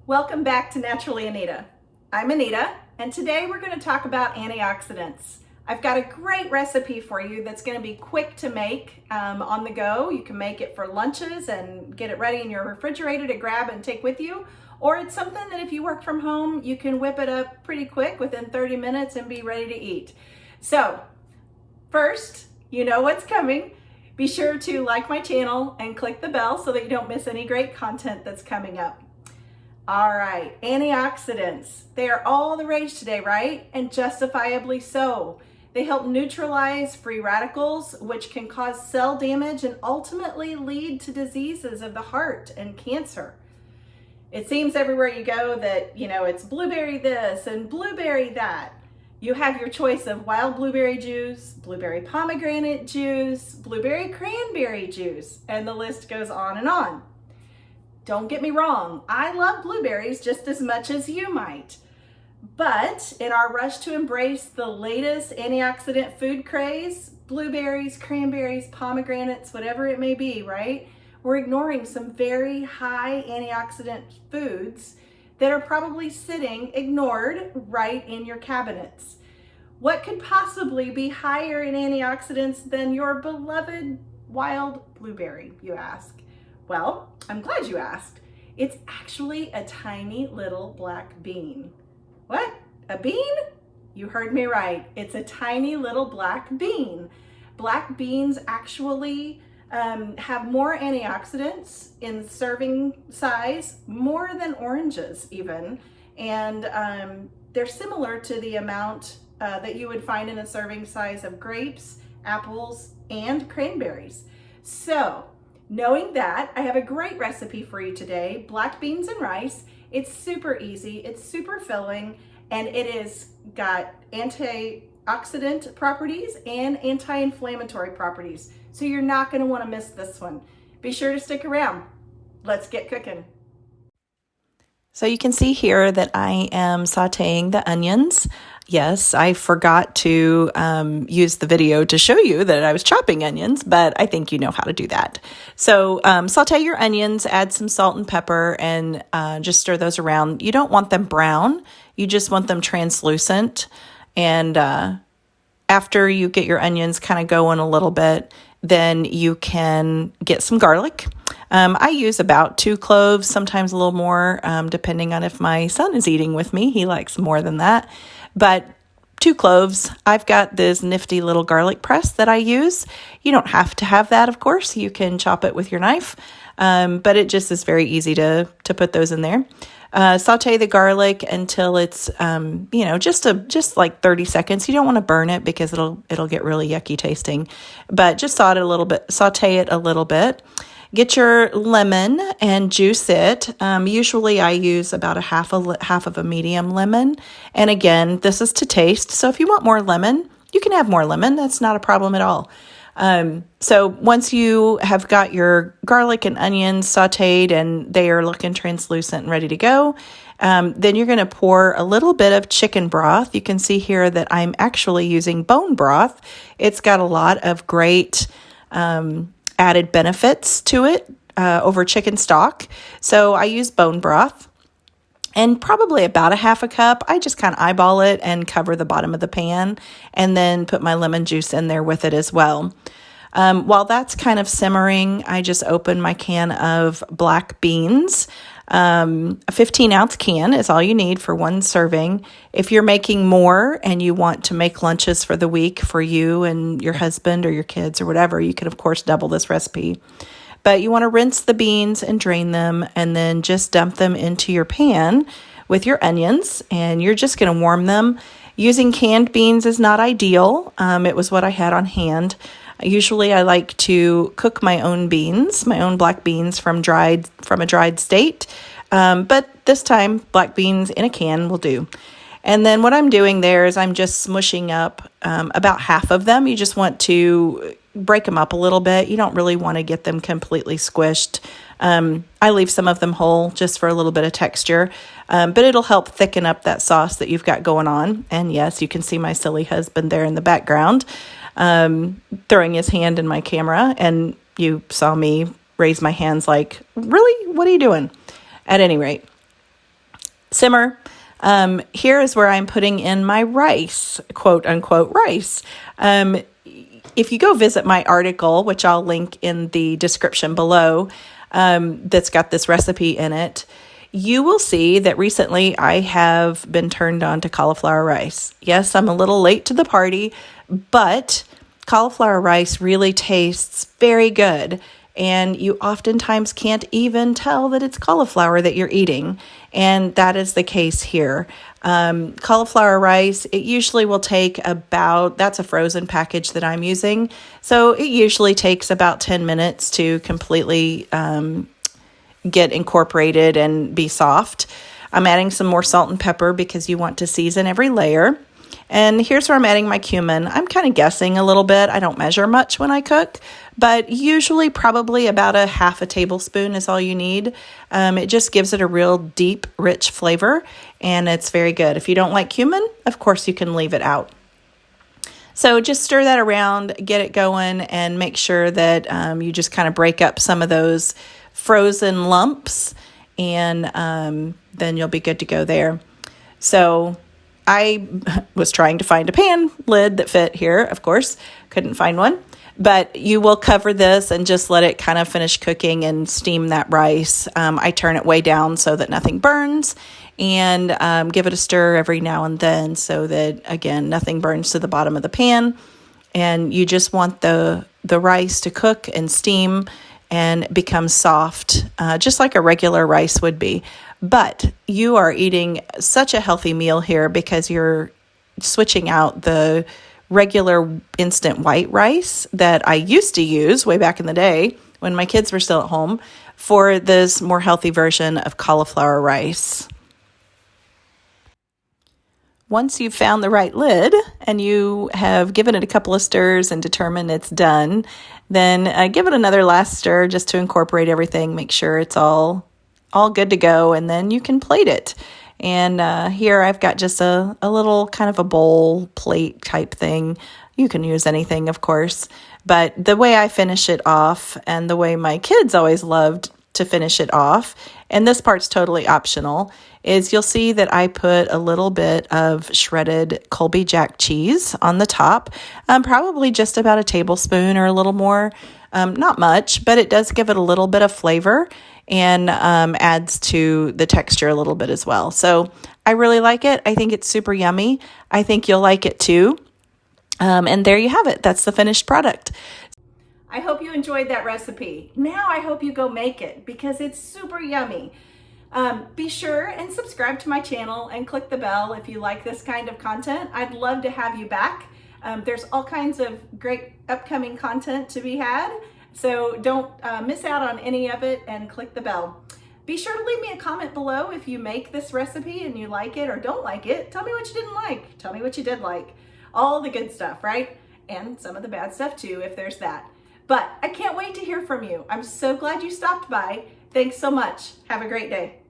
Welcome back to Naturally Anita. I'm Anita, and today we're going to talk about antioxidants. I've got a great recipe for you that's going to be quick to make on the go. You can make it for lunches and get it ready in your refrigerator to grab and take with you. Or it's something that if you work from home, you can whip it up pretty quick within 30 minutes and be ready to eat. So first, you know what's coming. Be sure to like my channel and click the bell so that you don't miss any great content that's coming up. All right, antioxidants. They are all the rage today, right? And justifiably so. They help neutralize free radicals, which can cause cell damage and ultimately lead to diseases of the heart and cancer. It seems everywhere you go that, it's blueberry this and blueberry that. You have your choice of wild blueberry juice, blueberry pomegranate juice, blueberry cranberry juice, and the list goes on and on. Don't get me wrong, I love blueberries just as much as you might. But in our rush to embrace the latest antioxidant food craze, blueberries, cranberries, pomegranates, whatever it may be, right? We're ignoring some very high antioxidant foods that are probably sitting ignored right in your cabinets. What could possibly be higher in antioxidants than your beloved wild blueberry, you ask? Well, I'm glad you asked. It's actually a tiny little black bean. What? A bean? You heard me right. It's a tiny little black bean. Black beans actually have more antioxidants in serving size, more than oranges even. And they're similar to the amount that you would find in a serving size of grapes, apples, and cranberries. So, knowing that, I have a great recipe for you today, black beans and rice. It's super easy, it's super filling, and it is got antioxidant properties and anti-inflammatory properties. So you're not gonna wanna miss this one. Be sure to stick around. Let's get cooking. So you can see here that I am sauteing the onions. Yes, I forgot to use the video to show you that I was chopping onions, but I think you know how to do that. So saute your onions, add some salt and pepper, and just stir those around. You don't want them brown. You just want them translucent. And after you get your onions kind of going a little bit, then you can get some garlic. I use about 2 cloves, sometimes a little more, depending on if my son is eating with me. He likes more than that. But 2 cloves. I've got this nifty little garlic press that I use. You don't have to have that, of course. You can chop it with your knife, but it just is very easy to put those in there. Saute the garlic until it's, just like 30 seconds. You don't want to burn it because it'll get really yucky tasting, but just saute it a little bit. Get your lemon and juice it. Usually I use about half of a medium lemon. And again, this is to taste. So if you want more lemon, you can have more lemon. That's not a problem at all. So once you have got your garlic and onions sauteed and they are looking translucent and ready to go, then you're going to pour a little bit of chicken broth. You can see here that I'm actually using bone broth. It's got a lot of great added benefits to it over chicken stock. So I use bone broth. And probably about a half a cup. I just kind of eyeball it and cover the bottom of the pan and then put my lemon juice in there with it as well. While that's kind of simmering, I just open my can of black beans. A 15-ounce can is all you need for one serving. If you're making more and you want to make lunches for the week for you and your husband or your kids or whatever, you can, of course, double this recipe. But you want to rinse the beans and drain them and then just dump them into your pan with your onions, and you're just going to warm them. Using canned beans is not ideal. It was what I had on hand. Usually I like to cook my own beans, my own black beans from a dried state. But this time, black beans in a can will do. And then what I'm doing there is I'm just smushing up about half of them. You just want to break them up a little bit. You don't really want to get them completely squished. I leave some of them whole just for a little bit of texture, but it'll help thicken up that sauce that you've got going on. And yes, you can see my silly husband there in the background throwing his hand in my camera, and you saw me raise my hands like, really? What are you doing? At any rate, simmer. Here is where I'm putting in my rice, quote unquote rice. If you go visit my article, which I'll link in the description below, that's got this recipe in it, you will see that recently I have been turned on to cauliflower rice. Yes, I'm a little late to the party, but cauliflower rice really tastes very good. And you oftentimes can't even tell that it's cauliflower that you're eating. And that is the case here. Cauliflower rice, it usually will take about, that's a frozen package that I'm using. So it usually takes about 10 minutes to completely get incorporated and be soft. I'm adding some more salt and pepper because you want to season every layer. And here's where I'm adding my cumin. I'm kind of guessing a little bit. I don't measure much when I cook, but usually probably about a half a tablespoon is all you need. It just gives it a real deep, rich flavor, and it's very good. If you don't like cumin, of course you can leave it out. So just stir that around, get it going, and make sure that you just kind of break up some of those frozen lumps, and then you'll be good to go there. So I was trying to find a pan lid that fit here, of course, couldn't find one. But you will cover this and just let it kind of finish cooking and steam that rice. I turn it way down so that nothing burns, and give it a stir every now and then so that, again, nothing burns to the bottom of the pan. And you just want the rice to cook and steam and become soft, just like a regular rice would be. But you are eating such a healthy meal here because you're switching out the regular instant white rice that I used to use way back in the day when my kids were still at home for this more healthy version of cauliflower rice. Once you've found the right lid and you have given it a couple of stirs and determined it's done, then give it another last stir just to incorporate everything, make sure it's all good to go, and then you can plate it. And here I've got just a little kind of a bowl plate type thing. You can use anything, of course, but the way I finish it off and the way my kids always loved to finish it off, and this part's totally optional, is you'll see that I put a little bit of shredded Colby Jack cheese on the top, probably just about a tablespoon or a little more, not much, but it does give it a little bit of flavor and adds to the texture a little bit as well. So I really like it. I think it's super yummy. I think you'll like it too. And there you have it. That's the finished product. I hope you enjoyed that recipe. Now I hope you go make it because it's super yummy. Be sure and subscribe to my channel and click the bell if you like this kind of content. I'd love to have you back. There's all kinds of great upcoming content to be had. So don't miss out on any of it and click the bell. Be sure to leave me a comment below if you make this recipe and you like it or don't like it. Tell me what you didn't like. Tell me what you did like. All the good stuff, right? And some of the bad stuff too, if there's that. But I can't wait to hear from you. I'm so glad you stopped by. Thanks so much. Have a great day.